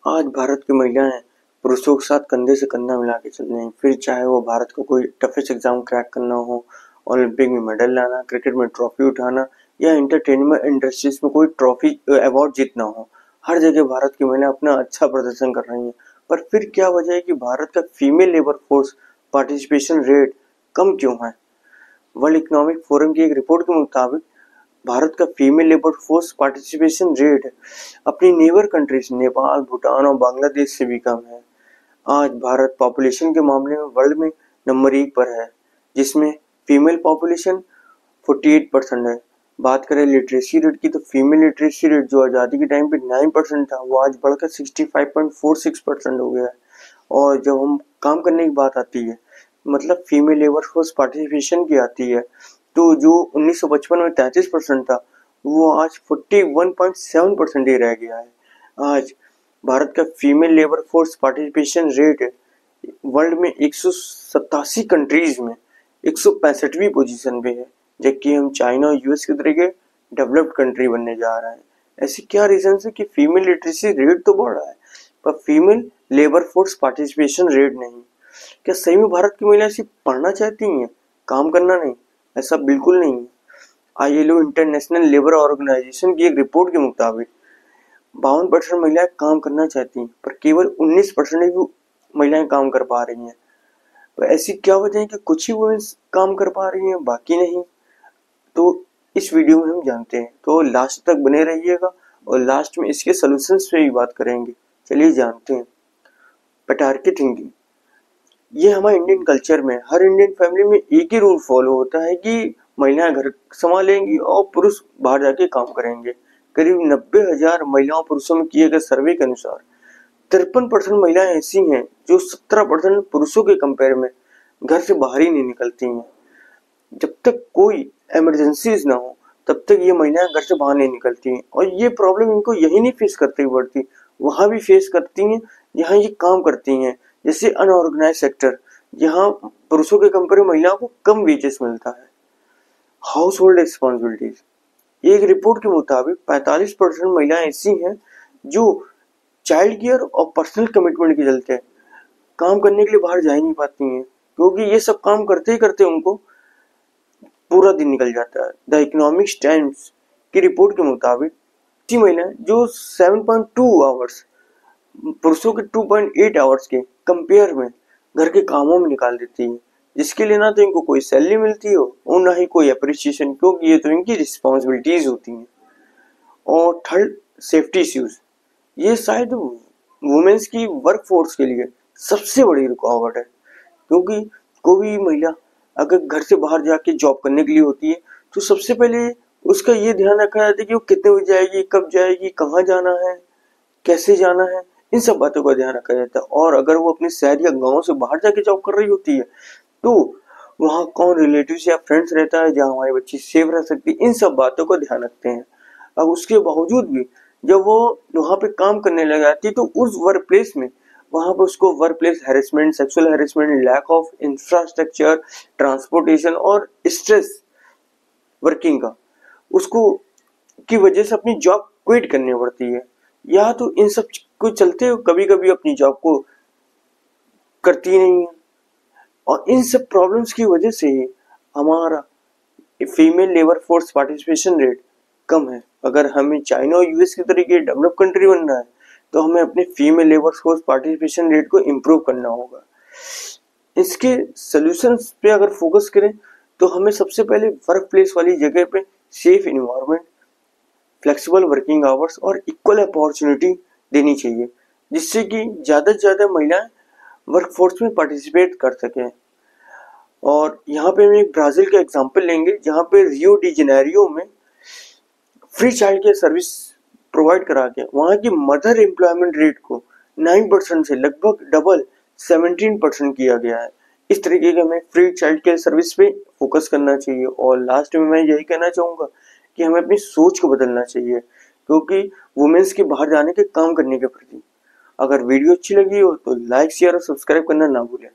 आज भारत की महिलाएं पुरुषों के साथ कंधे से कंधा मिला के चल रही हैं। फिर चाहे वो भारत को कोई टफेस्ट एग्जाम क्रैक करना हो, ओलंपिक में मेडल लाना, क्रिकेट में ट्रॉफी उठाना या एंटरटेनमेंट इंडस्ट्रीज में कोई ट्रॉफी अवार्ड जीतना हो, हर जगह भारत की महिलाएं अपना अच्छा प्रदर्शन कर रही हैं। पर फिर क्या वजह है कि भारत का female labour force participation rate कम क्यों है? वर्ल्ड इकोनॉमिक फोरम की एक रिपोर्ट के मुताबिक भारत का female labour force participation rate अपनी नेबर कंट्रीज नेपाल, भूटान और बांग्लादेश से भी कम है। आज भारत पॉपुलेशन के मामले में वर्ल्ड में नंबर 1 पर है, जिसमें फीमेल पॉपुलेशन 48% है। बात करें लिटरेसी रेट की, तो फीमेल लिटरेसी रेट जो आज़ादी के टाइम पे 9% था, वो आज बढ़कर 65.46% हो गया है। और जब हम काम करने की बात आती है, मतलब फीमेल लेबर फोर्स पार्टिसिपेशन की आती है, तो जो 1955 में 33% था, वो आज 41.7% ही रह गया है। आज भारत का female labour force participation rate world में 187 कंट्रीज में 165वीं पोजीशन पे है, जबकि हम चाइना और यूएस के तरह के डेवलप्ड कंट्री बनने जा रहे हैं। ऐसी क्या रीजन है कि फीमेल लिटरेसी रेट तो बढ़ रहा है पर female labour force participation rate नहीं? क्या सही में भारत की महिलाएं सिर्फ पढ़ना चाहती हैं, काम करना नहीं? ऐसा बिल्कुल नहीं है। आईएलओ इंटरनेशनल लेबर ऑर्गेनाइजेशन की एक रिपोर्ट के मुताबिक 52% महिलाएं काम करना चाहती हैं, पर केवल 19% ही महिलाएं काम कर पा रही हैं। तो ऐसी क्या वजह है कि कुछ ही वुमेन्स काम कर पा रही हैं, बाकी नहीं? तो इस वीडियो में हम जानते हैं, तो लास्ट तक बने रहिएगा और लास्ट में इसके सॉल्यूशंस पे भी बात करेंगे। चलिए जानते हैं। पेट्रियार्की थिंकिंग, ये हमारे इंडियन कल्चर में हर इंडियन फैमिली में एक ही रूल फॉलो होता है कि महिलाएं घर संभालेंगी और पुरुष बाहर जाके काम करेंगे। करीब 90,000 महिलाओं पुरुषों में किए गए सर्वे के अनुसार 53% महिलाएं ऐसी हैं जो 17% पुरुषों के कंपेयर में घर से बाहर ही नहीं निकलती हैं। जब तक कोई इमरजेंसीज ना हो तब तक ये महिलाएं घर से बाहर नहीं निकलती हैं, और ये प्रॉब्लम इनको यही नहीं फेस करती पड़ती, वहां भी फेस करती हैं यहाँ ये काम करती हैं। जैसे अनऑर्गेनाइज सेक्टर, यहाँ पुरुषों के कंपेयर में महिलाओं को कम वेजेस मिलता है। हाउस होल्ड रिस्पॉन्सिबिलिटीज, एक रिपोर्ट के मुताबिक 45% महिलाएं ऐसी हैं जो चाइल्ड केयर और पर्सनल कमिटमेंट के चलते काम करने के लिए बाहर जा ही नहीं पाती हैं, क्योंकि ये सब काम करते ही करते उनको पूरा दिन निकल जाता है। द इकोनॉमिक टाइम्स की रिपोर्ट के मुताबिक ऐसी महिलाएं जो 7.2 आवर्स पुरुषों के 2.8 आवर्स के कंपेयर में घर के कामों में निकाल देती है, जिसके लिए ना तो इनको कोई सैलरी मिलती हो और ना ही कोई अप्रिसिएशन, क्योंकि ये तो इनकी रिस्पॉन्सिबिलिटीज होती हैं। और थर्ड, सेफ्टी इश्यूज, ये शायद वुमेन्स की वर्क फोर्स के लिए सबसे बड़ी रुकावट है, क्योंकि कोई भी महिला अगर घर से बाहर जाके जॉब करने के लिए होती है तो सबसे पहले उसका ये ध्यान रखा जाता है कि वो कितने बजे जाएगी, कब जाएगी, कहाँ जाना है, कैसे जाना है, इन सब बातों का ध्यान रखा जाता है। और अगर वो अपने शहर या गांव से बाहर जाके जॉब कर रही होती है तो वहाँ कौन रिलेटिव्स या फ्रेंड्स रहता है जहाँ हमारी बच्ची सेफ रह सकती है, इन सब बातों का ध्यान रखते हैं। अब उसके बावजूद भी जब वो वहाँ पे काम करने लग जाती है तो उस वर्क प्लेस में वहाँ पे उसको work place harassment, sexual harassment, lack of infrastructure, transportation और स्ट्रेस वर्किंग का उसको की वजह से अपनी जॉब क्विट करनी पड़ती है, या तो इन सब को चलते कभी कभी अपनी जॉब को करती नहीं है। और इन सब प्रॉब्लम्स की वजह से ही हमारा female labour force participation rate कम है। अगर हमें चाइना और यूएस की तरीके डेवलप कंट्री बनना है तो हमें अपने female labour force participation rate को इम्प्रूव करना होगा। इसके सॉल्यूशंस पे अगर फोकस करें तो हमें सबसे पहले वर्क प्लेस वाली जगह पे safe environment, flexible working hours और इक्वल अपॉर्चुनिटी देनी चाहिए, जिससे कि ज़्यादा से ज़्यादा महिलाएं वर्कफोर्स में पार्टिसिपेट कर सकें। और यहाँ पे हम एक ब्राज़ील का एग्जांपल लेंगे, जहाँ पे रियो डी जेनेरियो में free child care service provide करा के वहाँ की मदर एम्प्लॉयमेंट रेट को 9% से लगभग डबल 17% किया गया है। इस तरीके के हमें फ्री चाइल्ड केयर सर्विस पे फोकस करना चाहिए। और लास्ट में मैं यही कहना चाहूँगा कि हमें अपनी सोच को बदलना चाहिए, क्योंकि वुमेन्स के बाहर जाने के काम करने के प्रति। अगर वीडियो अच्छी लगी हो तो लाइक, शेयर और सब्सक्राइब करना ना भूलें।